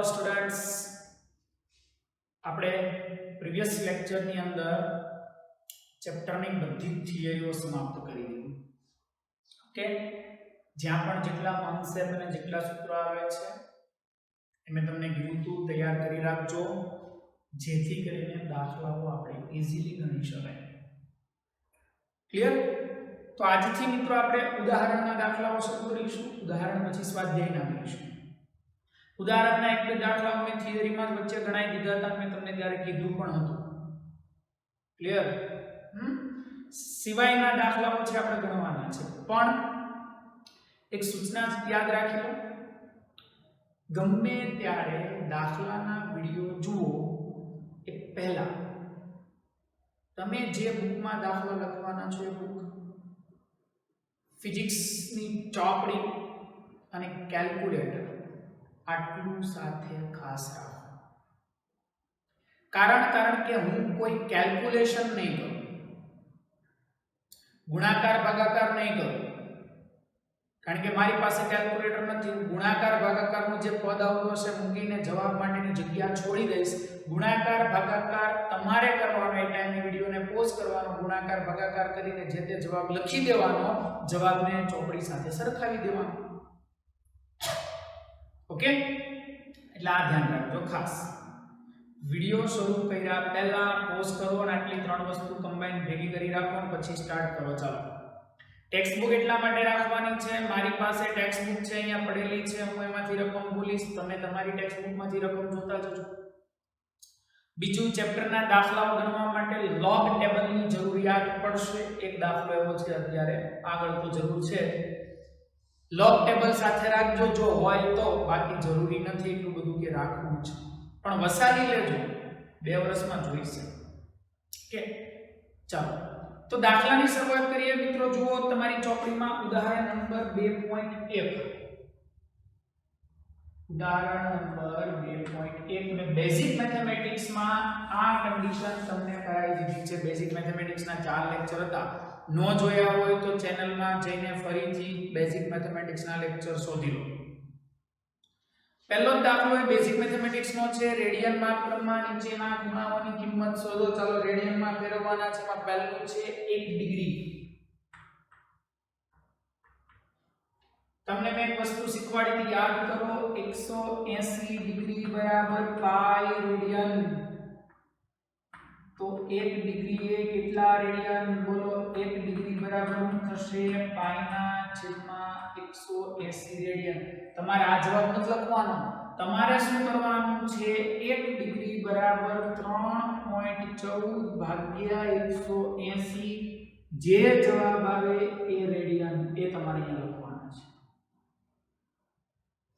Students, આપણે previous લેક્ચરની અંદર ચેપ્ટરની બધી થિયરીઓ સમાપ્ત કરી દીધી. ઓકે, જ્યાં પણ જેટલા કોન્સેપ્ટ અને જેટલા સૂત્રો આવે છે એ મેં તમને કીધું હતું તૈયાર કરી રાખજો, જેથી કરીને દાખલાઓ આપણે ઈઝીલી ગણી શકાય. ક્લિયર? તો આજથી મિત્રો આપણે ઉદાહરણના દાખલાઓ શરૂ કરીશું. ઉદાહરણ પછી સ્વાધ્યાયના કરીશું. ઉદાહરણના એક બે દાખલાઓ મેં થિયરીમાં વચ્ચે ગણાઈ દીધા હતા, મેં તમને ત્યારે કીધું પણ હતું. ક્લિયર? સિવાયના દાખલાઓ છે આપણે ગણવાના છે, પણ એક સૂચના યાદ રાખી લો, ગમે ત્યારે દાખલાના વિડિયો જુઓ એ પહેલા તમે જે બુકમાં દાખલો લખવાના છો એ બુક, ફિઝિક્સની ચોપડી અને કેલ્ક્યુલેટર આટલું સાથે ખાસ રાખો. કારણ કે હું કોઈ કેલ્ક્યુલેશન નહીં કરું, ગુણાકાર ભાગાકાર નહીં કરું, કારણ કે મારી પાસે કેલ્ક્યુલેટર નથી. હું ગુણાકાર ભાગાકારનું જે પદ આવતો હશે મૂકીને જવાબ માટેની જગ્યા છોડી દઈશ. ગુણાકાર ભાગાકાર તમારે કરવાનો, એ ટાઈમે વિડિયોને પોઝ કરવાનો, ગુણાકાર ભાગાકાર કરીને જે તે જવાબ લખી દેવાનો, જવાબને ચોપડી સાથે સરખાવી દેવાનો. ઓકે, એટલે આ ધ્યાન રાખજો ખાસ. વિડિયો શરૂ કર્યા પહેલા પોઝ કરો અને આટલી ત્રણ વસ્તુ કમ્બાઈન ભેગી કરી રાખો અને પછી સ્ટાર્ટ કરો. ચાલો, ટેક્સ્ટ બુક એટલા માટે રાખવાની છે, મારી પાસે ટેક્સ્ટ બુક છે અહીંયા પડેલી છે, હું એમાંથી રકમ બોલીશ, તમે તમારી ટેક્સ્ટ બુકમાંથી રકમ જોતા જજો. બીજું, ચેપ્ટરના દાખલાઓ ગણવા માટે લોગ ટેબલની જરૂરિયાત પડશે. એક દાખલો એવો છે અત્યારે, આગળ તો જરૂર છે. લોગ ટેબલ સાથે રાખજો જો હોય તો, બાકી જરૂરી નથી એટલું બધું કે રાખવું છે, પણ વસાવી લેજો, 2 વર્ષમાં જોઈશે. ઓકે, ચાલો તો દાખલાની શરૂઆત કરીએ મિત્રો. જુઓ તમારી ચોપડીમાં ઉદાહરણ નંબર 2.1. ઉદાહરણ નંબર 2.1 મેં બેઝિક મેથેમેટિક્સમાં આ કન્ડિશન તમને કરાવી દીધી છે. બેઝિક મેથેમેટિક્સના 4 લેક્ચર હતા. નો જોયા હોય તો ચેનલમાં જઈને ફરીથી બેઝિક મેથેમેટિક્સના લેક્ચર શોધી લો. પહેલો દાખલો એ બેઝિક મેથેમેટિક્સનો છે. રેડિયન માપક્રમમાં નીચેના ખૂણાઓની કિંમત શોધો. ચાલો રેડિયનમાં ફેરવવાના છે. એમાં પહેલું છે 1 ડિગ્રી. તમને મેં એક વસ્તુ શીખવાડી હતી, યાદ કરો. 180 ડિગ્રી બરાબર પાઈ રેડિયન. તો 1 ડિગ્રી એ કેટલા રેડિયન? બોલો, 1 ડિગ્રી બરાબર થશે પાઈના છેદમાં 180 રેડિયન. તમારે આ જવાબ નથી લખવાનો, તમારે શું કરવાનું છે? 1 ડિગ્રી બરાબર 3.14 ભાગ્યા 180, જે જવાબ આવે એ રેડિયન, એ તમારે અહીંયા લખવાનો છે.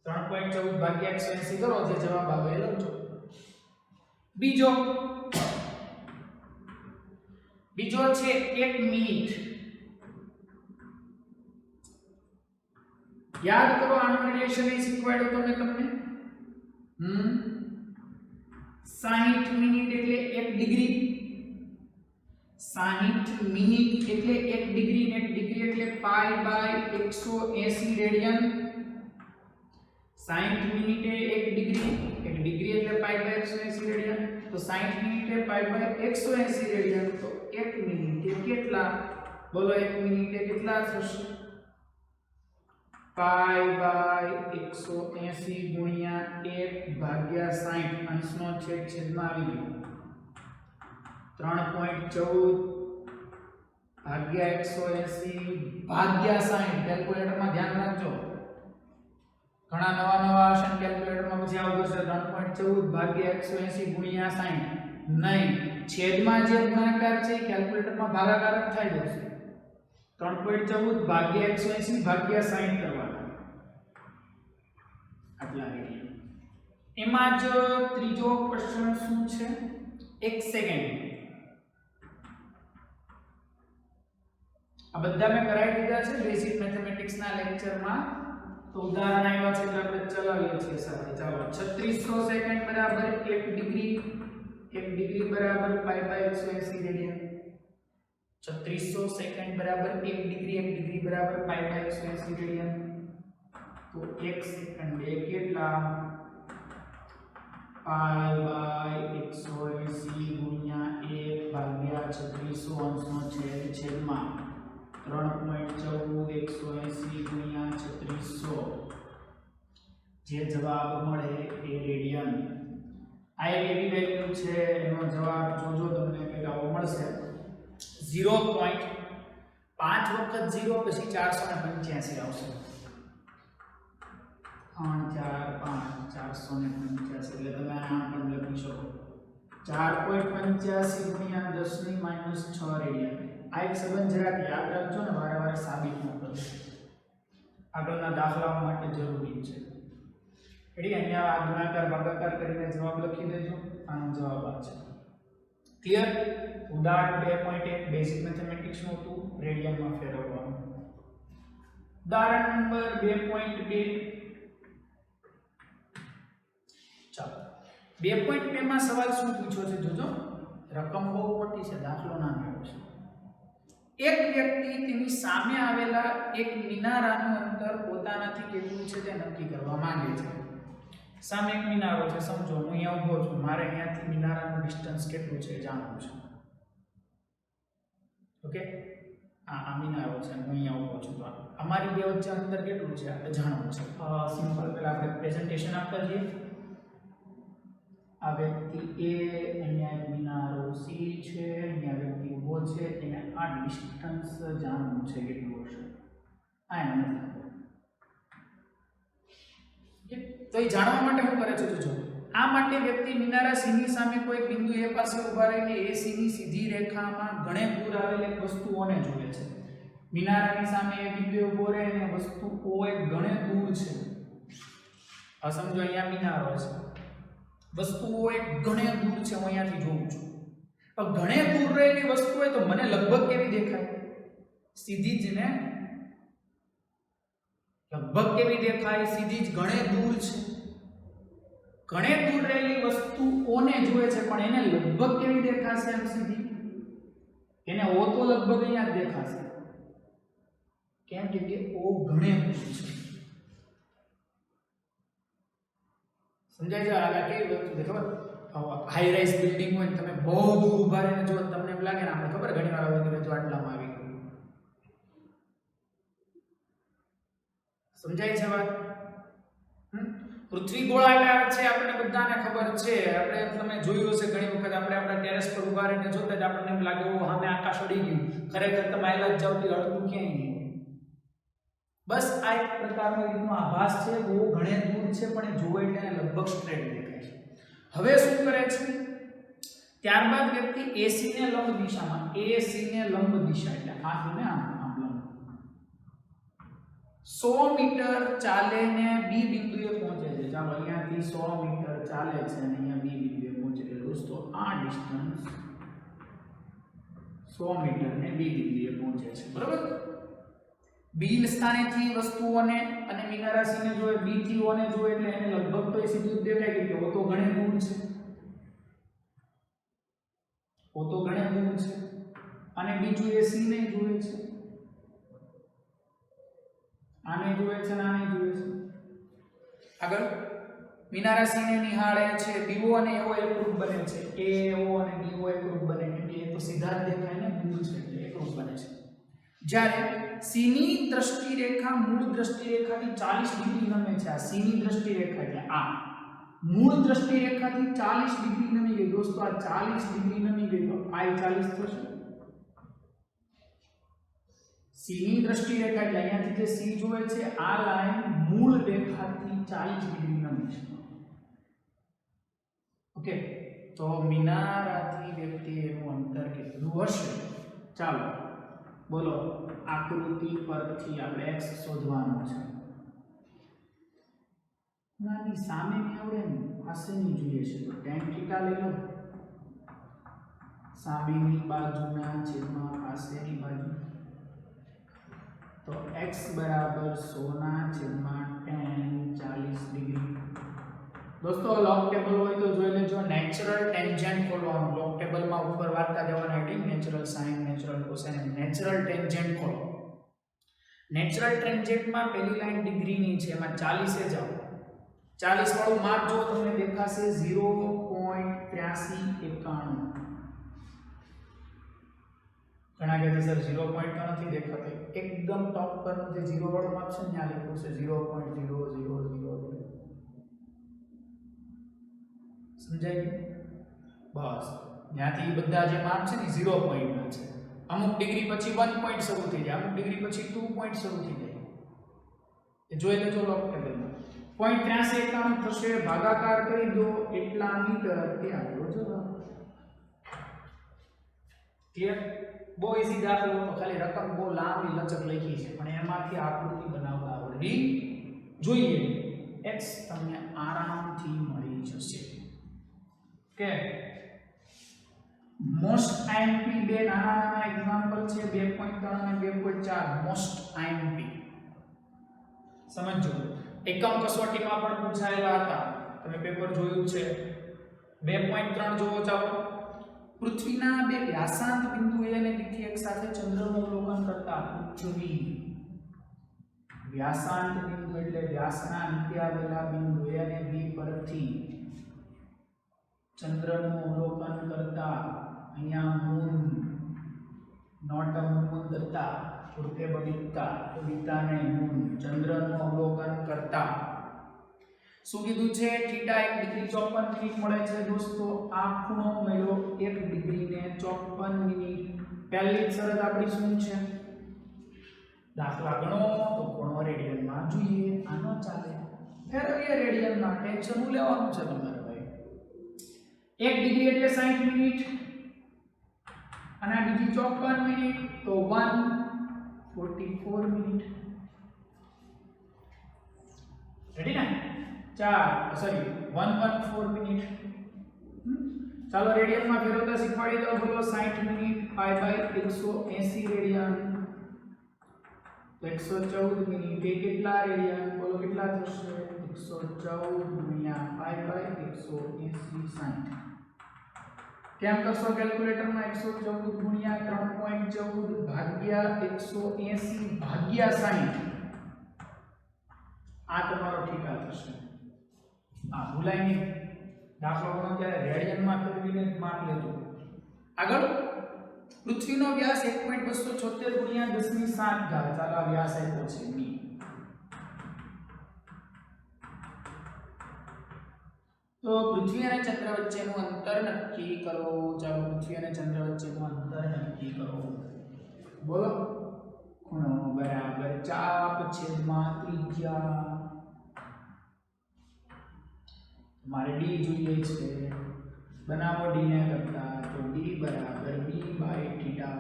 3.14 ભાગ્યા 180 કરો, જે જવાબ આવે એ લખજો. બીજો છે 1 મિનિટ. યાદ કરો, આનું રિલેશન એ શીખવાડ્યું તો મેં તમને. 60 મિનિટ એટલે 1 ડિગ્રી. 60 મિનિટ એટલે 1 ડિગ્રી, ને 1 ડિગ્રી એટલે પાઈ બાય 180 રેડિયન. 60 મિનિટે 1 ડિગ્રી, 1 ડિગ્રી એટલે પાઈ બાય 180 રેડિયન. તો 60 મિનિટે પાઈ બાય 180 રેડિયન. તો 1 મિનિટે કેટલા? બોલો, 1 મિનિટે કેટલા થશે? પાઈ બાય 180 ગુણ્યા 1 ભાગ્યા 60, અંશનો છેદ છેદમાં આવી ગયો. 3.14 ભાગ્યા 180 ભાગ્યા 60. કેલ્ક્યુલેટરમાં ધ્યાન રાખજો, ઘણા નવા હશે ને કેલ્ક્યુલેટરમાં પછી આવું થશે 3.14 ભાગ્યા 180 ગુણ્યા 60. નહીં, છેદમાં જે ગુણાકાર છે કેલ્ક્યુલેટરમાં ભાગાકાર જ થઈ જશે. 3.14 ભાગ્યા 180 ભાગ્યા 60 કરવાના, આટલા રેડિયન. એમાં જ ત્રીજો ક્વેશ્ચન શું છે? 1 સેકન્ડ. આ બધા મેં કરાવી દીધા છે બેઝિક મેથેમેટિક્સના લેક્ચરમાં. તો ઉદાહરણ આવ્યા છે એટલે આપણે ચલાવીએ છીએ સાથે. ચાલો, 3600 સેકન્ડ બરાબર 1 ડિગ્રી. 1 ડિગ્રી બરાબર પાઈ બાય 180 રેડિયન. 3600 સેકન્ડ બરાબર 1 ડિગ્રી. 1 ડિગ્રી બરાબર પાઈ બાય 180 રેડિયન. તો 1 સેકન્ડ એ કેટલા? પાઈ બાય 180 ગુણ્યા 1 ભાગ્યા 3600 અંશનો છેદ છેદમાં 3.14 180 ગુણ્યા 3600 જે જવાબ મળે એ રેડિયન. આ એક એવી વેલ્યુ છે એનો જવાબ જોજો તમને કંઈક આવો મળશે 0.5 વખત 0 પછી 485 આવશે. 3 4 5 485 એટલે તમે આમ પણ લખી શકો 4.85 ગુણ્યા 10 ની -6 રેડિયન. આ એક સંબંધ જરાક યાદ રાખજો ને, વારે વારે સાબિત ન કરજો, આગળના દાખલાઓ માટે જરૂરી છે. એટલે અહીંયા આ ગુણાકાર ભાગાકાર કરીને જવાબ લખી દેજો. આનો જવાબ આ છે. ક્લિયર? ઉદાહરણ 2.1 બેઝિક મેથેમેટિક્સ નું હતું, રેડિયનમાં ફેરવવાનું. ઉદાહરણ નંબર 2.2 ચાલો 2.2 માં સવાલ શું પૂછ્યો છે જોજો. રકમ બહુ મોટી છે, દાખલો નાનો છે. એક વ્યક્તિ તેની સામે આવેલા એક મિનારાનું અંતર પોતાનાથી કેટલું છે તે નક્કી કરવા માંગે છે. સામે એક મિનારો છે, સમજો હું અહીંયા ઊભો છું, મારે અહીંયાથી મિનારાનું ડિસ્ટન્સ કેટલું છે જાણવું છે. ઓકે, આ મિનારો છે, હું અહીંયા ઊભો છું, તો અમારી બે વચ્ચે અંતર કેટલું છે આપણે જાણવું છે. સિમ્પલ પહેલા આપણે પ્રેઝન્ટેશન આપતા જઈએ. આ વ્યક્તિ એ, અહીંયા એક મિનારો સી છે, અહીંયા વ્યક્તિ ઊભો છે, એને આ ડિસ્ટન્સ જાણવું છે કેટલું હશે. આ એમ નથી. તો એ જાણવા માટે શું કરે છે જોજો. આ માટે વ્યક્તિ મિનારા સી ની સામે કોઈ બિંદુ એ પાસે ઊભા રહીને એ સી ની સીધી રેખામાં ઘણે દૂર આવેલી વસ્તુઓને જુએ છે. મિનારાની સામે એ બિંદુ ઊભો રહે અને વસ્તુ ઓ એક ઘણે દૂર છે. આ સમજો અહીંયા મિનારો છે, વસ્તુઓ એક ઘણે દૂર છે, હું અહીંયાથી જોઉં છું. પણ ઘણે દૂર રહેલી વસ્તુ હોય તો મને લગભગ કેવી દેખાય? સીધી જ ને. લગભગ કેવી દેખાય? સીધી જ. ઘણે દૂર છે, ઘણે દૂર રહેલી વસ્તુઓને જુએ છે, પણ એને લગભગ કેવી દેખાશે? એમ સીધી. એને ઓ તો લગભગ અહીંયા જ દેખાશે. કેમ કે ઓ ઘણે દૂર છે. સમજાય છે? આ કેવી વસ્તુ છે ખબર? હાઈ રાઇઝ બિલ્ડિંગ હોય, તમે બહુ દૂર ઊભા રહીને જો તમને એમ લાગે ને, આપણે ખબર ઘણી વાર આવે કે જો આટલામાં આવી ગયું. સમજાય છે વાત? પૃથ્વી ગોળાકાર છે, આપણને બધાને ખબર છે. આપણે તમે જોયું હશે ઘણી વખત, આપણે આપણા ટેરેસ પર ઊભા રહીને જોતા જ આપણને એમ લાગે ઓ સામે આકાશ ઉડી ગયું. ખરેખર તમે આયલા જ જાવ તો અડધું ક્યાંય નહીં. બસ આ એક પ્રકારનો રીતનો આભાસ છે. બહુ ઘણે દૂર છે, પણ એ જોવે એટલે એને લગભગ સ્ટ્રેટ દેખાય છે. હવે શું કરે છે? ત્યારબાદ વ્યક્તિ એસી ને લંબ દિશામાં, એસી ને લંબ દિશા એટલે આ ને આમ લંબ 100 મીટર ચાલે ને બી બિંદુએ પહોંચે છે. ચાલો અહીંયાથી 100 મીટર ચાલે છે અને અહીંયા બી બિંદુએ પહોંચે છે. દોસ્તો આ ડિસ્ટન્સ 100 મીટર ને બી બિંદુએ પહોંચે છે, બરાબર? બી સ્થાનેથી વસ્તુઓને અને મિનારા સી ને જોવે, બી થી ઓ ને જોવે એટલે એને લગભગ તો એ સીધું જ દેખાય કે ઓ તો ઘણે દૂર છે. ઓ તો ઘણે દૂર છે. અને બીજું એ સી ને જોવે છે, આને જોવે છે અને આને જોવે છે. આગળ મિનારા સી ને નિહાળે છે, બીઓ અને એઓ એકરૂપ બને છે. એઓ અને બીઓ એકરૂપ બને કે એ તો સીધા જ દેખાય ને, દૂર છે એટલે એકરૂપ બને છે. જ્યારે સી ની દ્રષ્ટિ રેખા મૂળ દ્રષ્ટિ રેખાથી 40 ડિગ્રી નમે છે. આ સી ની દ્રષ્ટિ રેખા એટલે આ મૂળ દ્રષ્ટિ રેખાથી 40 ડિગ્રી નમી ગઈ. દોસ્તો આ 40 ડિગ્રી નમી ગઈ તો આ 40 થશે. સી ની દ્રષ્ટિ રેખા એટલે અહીંયાથી જે સી જોવે છે આ લાઈન મૂળ રેખાથી 40 ડિગ્રી નમી છે. ઓકે, તો મિનારાથી વ્યક્તિ એનું અંતર કેટલું હશે? ચાલો બોલો, આકૃતિ પરથી આપણે x શોધવાનો છે. નાની સામે ની આવડે ને, પાસેની જોઈએ છે તો tan થીટા લઈ લો. સામેની બાજુના છેદમાં પાસેની બાજુ, તો x બરાબર 100 ના છેદમાં tan 40 ડિગ્રી. દોસ્તો લોગ ટેબલ હોય તો જોઈ લેજો. નેચરલ ટેન્જેન્ટ ખોલવાનું. લોગ ટેબલમાં ઉપર વાંચતા જવાના heading natural sine, natural cosine, natural tangent ખોલો. નેચરલ ટેન્જેન્ટમાં પહેલી લાઈન ડિગ્રીની છે, એમાં 40 એ જાઓ. 40 વાળું માપ જો તમને દેખાશે 0.8391 ઘણા કહે છે સર 0 પોઈન્ટ તો નથી દેખાતો એકદમ ટોપ પરનું જે 0 વાળું માપ છે ત્યાં લખ્યું છે 0.0000 સમજાય બસ ત્યાંથી બધા જે માપ છે ને 0 પોઈન્ટના છે અમુક ડિગ્રી પછી 1 પોઈન્ટ શરૂ થઈ જાય અમુક ડિગ્રી પછી 2 પોઈન્ટ શરૂ થઈ જાય એ જોઈ લેજો લોક ટેબલમાં 0.8391 થશે ભાગાકાર કરી દો એટલા મીટર એ આપણો જવાબ ક્લિયર બહુ ઈઝી દાખલો તો ખાલી રકમ બહુ લાંબી લચક લખી છે પણ એમાંથી આકૃતિ બનાવતા આવડવી જોઈએ x તમને આરામથી મળી જશે કે મોસ્ટ આઈએમપી બે નાના એક્ઝામ્પલ છે 2.3 અને 2.4 મોસ્ટ આઈએમપી સમજો એકમ કસોટીમાં પણ પૂછાયેલા હતા તમે પેપર જોયું છે 2.3 જોવો ચાલો પૃથ્વીના બે વ્યાસાંત બિંદુ A અને B થી એક સાથે ચંદ્રનું અવલોકન કરતા પૃથ્વી વ્યાસાંત બિંદુ એટલે વ્યાસના અંતે આવેલા બિંદુ A અને B પરથી ચંદ્રનું અવલોકન કરતા અહીંયા મૂન નોટ અ મૂન દત્તા ઉર્તે બબિતા બબિતાને મૂન ચંદ્રનું અવલોકન કરતા શું કીધું છે થીટા 1 ડિગ્રી 54 મિનિટ મળે છે દોસ્તો આ ખૂણો મળ્યો 1 ડિગ્રી ને 54 મિનિટ પહેલી શરત આપણી શું છે દાખલા ગણો તો ખૂણો રેડિયનમાં જોઈએ આનો ચાલે ફેરવીએ રેડિયનમાં ટેન્શન લેવાનું છે તમારે ભાઈ 1 ડિગ્રી એટલે 60 મિનિટ અને આ બીજી 54 મિનિટ તો 144 મિનિટ રેડી ને 114 મિનિટ ચાલો રેડિયનમાં ફેરવતા શીખવાડી દો બોલો 60 મિનિટ પાઈ બાય 180 રેડિયન તો 114 મિનિટ એ કેટલા રેડિયન બોલો કેટલા થશે 114 ગુણ્યા પાઈ બાય 180 60 કેમ કરશો કેલ્ક્યુલેટરમાં 114 ગુણ્યા 3.14 ભાગ્યા 180 ભાગ્યા 60 આ તમારો થીટા થશે આ ભૂલાય નહીં દાખલો ગણો ત્યારે રેડિયનમાં ફેરવીને માપ લેજો આગળ પૃથ્વીનો વ્યાસ 1.276 ગુણ્યા 10 ની 7 ઘાત ચાલો આ વ્યાસ આપ્યો છે બી તો પૃથ્વી અને ચંદ્ર વચ્ચેનું અંતર નક્કી કરો ચાલો પૃથ્વી અને ચંદ્ર વચ્ચેનું અંતર નક્કી કરો બોલો ખૂણો બરાબર ચાપ છેદમાં ત્રિજ્યા મારે d જોઈએ છે બનાવો d ને કરતા તો d બરાબર b બાય થીટા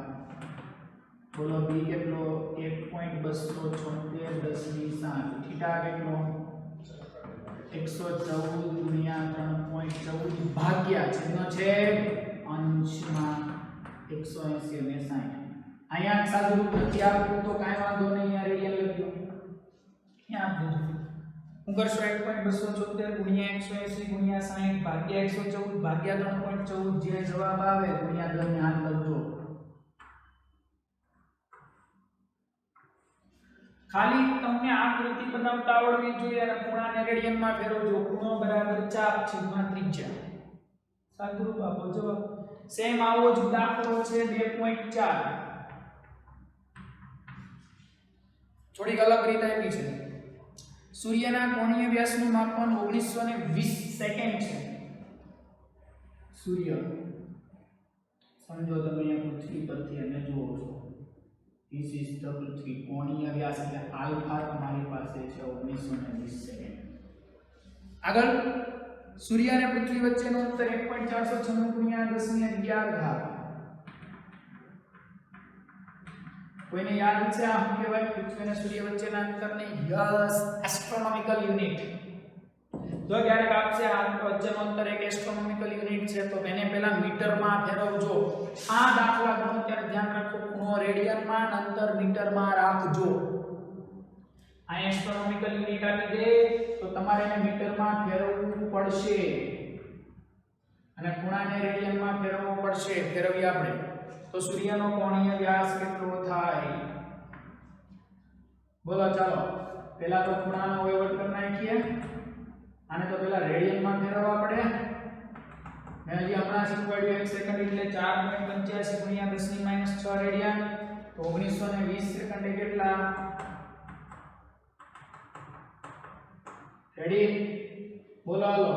બોલો b કેટલો 1.276 10 ની 7 થીટા કેટલો 114 ગુણ્યા 3.14 ભાગ્યા છેદનો છે અંશમાં 180 અને 60 અહીંયા સાદું રૂપ નથી આપવું તો કાંઈ વાંધો નહીં અહીંયા રેડિયન લખ્યું અહીંયા આપજો હું કરશો 1.276 ગુણ્યા 180 ગુણ્યા 60 ભાગ્યા 114 ભાગ્યા 3.14 જે જવાબ આવે ગુણ્યા 10 ને હાથ લખજો ખાલી તમને આકૃતિ બનાવતા આવડવી જોઈએ અને ખૂણાને રેડિયનમાં ફેરવજો ખૂણો બરાબર ચાપ છેદમાં ત્રિજ્યા સાદું રૂપ આપો જવાબ સેમ આવો જ દાખલો છે 2.4 થોડીક અલગ રીતે આપી છે સૂર્યના કોણીય વ્યાસનું માપન 1920 સેકન્ડ છે સૂર્ય સમજો તમે અહીંયા પૃથ્વી પરથી અને જુઓ છો this is the પૃથ્વી કોણીય વ્યાસ એટલે આલ્ફા તમારી પાસે છે 1920 સેકન્ડ આગળ સૂર્ય અને પૃથ્વી વચ્ચેનું અંતર 1.496 ગુણ્યા 10 ની 11 ઘાત કોઈને યાદ છે આ શું કહેવાય પૃથ્વી અને સૂર્ય વચ્ચેના અંતરને યસ એસ્ટ્રોનોમિકલ યુનિટ જો ક્યારેક આપશે આ વચ્ચેનું અંતર એક એસ્ટ્રોનોમિકલ યુનિટ છે તો એને પહેલા મીટરમાં ફેરવજો આ દાખલા ગણો ત્યારે ધ્યાન રાખો ખૂણો રેડિયનમાં અંતર મીટરમાં રાખજો આ એસ્ટ્રોનોમિકલ યુનિટ આપી દે તો તમારે એને મીટરમાં ફેરવવું પડશે અને ખૂણાને રેડિયનમાં ફેરવવો પડશે ફેરવીએ આપણે તો સૂર્યનો કોણીય વ્યાસ કેટલો થાય બોલો ચાલો પહેલા તો ખૂણાનો વહીવટ કરી નાખીએ આને તો પેલા રેડિયનમાં ફેરવવા પડે. મેં હજી હમણાં શીખવાડ્યું 1 સેકન્ડ એટલે 4.85 ગુણ્યા 10 ની માઈનસ 6 રેડિયન. તો 1920 સેકન્ડે કેટલા? રેડી? બોલો હાલો.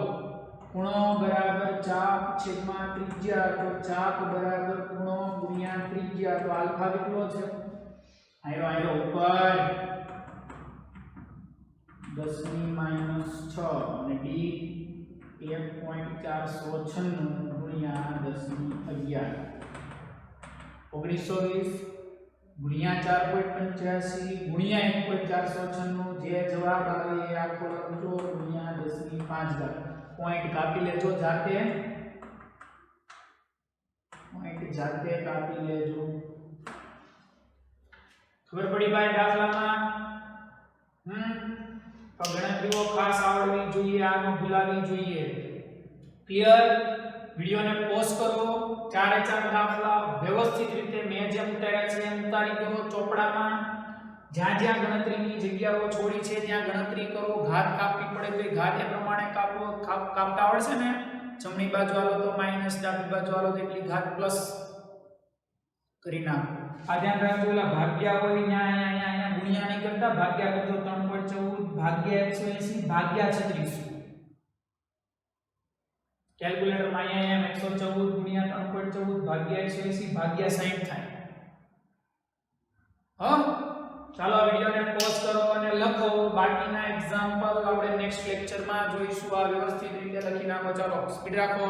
ખૂણો બરાબર ચાપ છેદમાં ત્રિજ્યા. તો ચાપ બરાબર ખૂણો ગુણ્યા ત્રિજ્યા. તો આલ્ફા કેટલો છે? આયરો ઉપર 10 ની માઈનસ 6 અને ડી 1.496 ગુણ્યા 10 ની 11. 1920 ગુણ્યા 4.85 ગુણ્યા 1.496 જે જવાબ આવે એ આખો લખજો ગુણ્યા 10 ની 5 ઘાત. પોઈન્ટ કાપી લેજો જાતે. પોઈન્ટ જાતે કાપી લેજો. ખબર પડી ભાઈ દાખલામાં? તો ગણતરીઓ ખાસ આવડવી જોઈએ, આનો ભૂલાવી જોઈએ. ક્લિયર? વિડિયોને પોઝ કરો. 4 દાખલા વ્યવસ્થિત રીતે મેં જેમ ઉતાર્યા છે એમ ઉતારી દો ચોપડામાં. જ્યાં જ્યાં ગણતરીની જગ્યાઓ છોડી છે ત્યાં ગણતરી કરો. ઘાત કાપવી પડે તો ઘાત એ પ્રમાણે કાપો. કાપતા આવડશે ને? જમણી બાજુ આલો તો માઈનસ, ડાબી બાજુ આલો તો એટલી ઘાત પ્લસ કરી નાખો. આ ધ્યાન રાખજો. ઓલા ભાગ્યા હોય અહીંયા ગુણ્યા નહીં કરતા, ભાગ્યા કરજો. 3.14 ભાગ્યા 180 ભાગ્યા 36. કેલ્ક્યુલેટર માં અહીંયા 114 ગુણ્યા 3.14 ભાગ્યા 180 ભાગ્યા 60 થાય. ચાલો આ વિડિયોને પોઝ કરો અને લખો. બાકીના એક્ઝામ્પલ આપણે નેક્સ્ટ લેક્ચરમાં જોઈશું. આ વ્યવસ્થિત રીતે લખી નાખો. ચાલો સ્પીડ રાખો.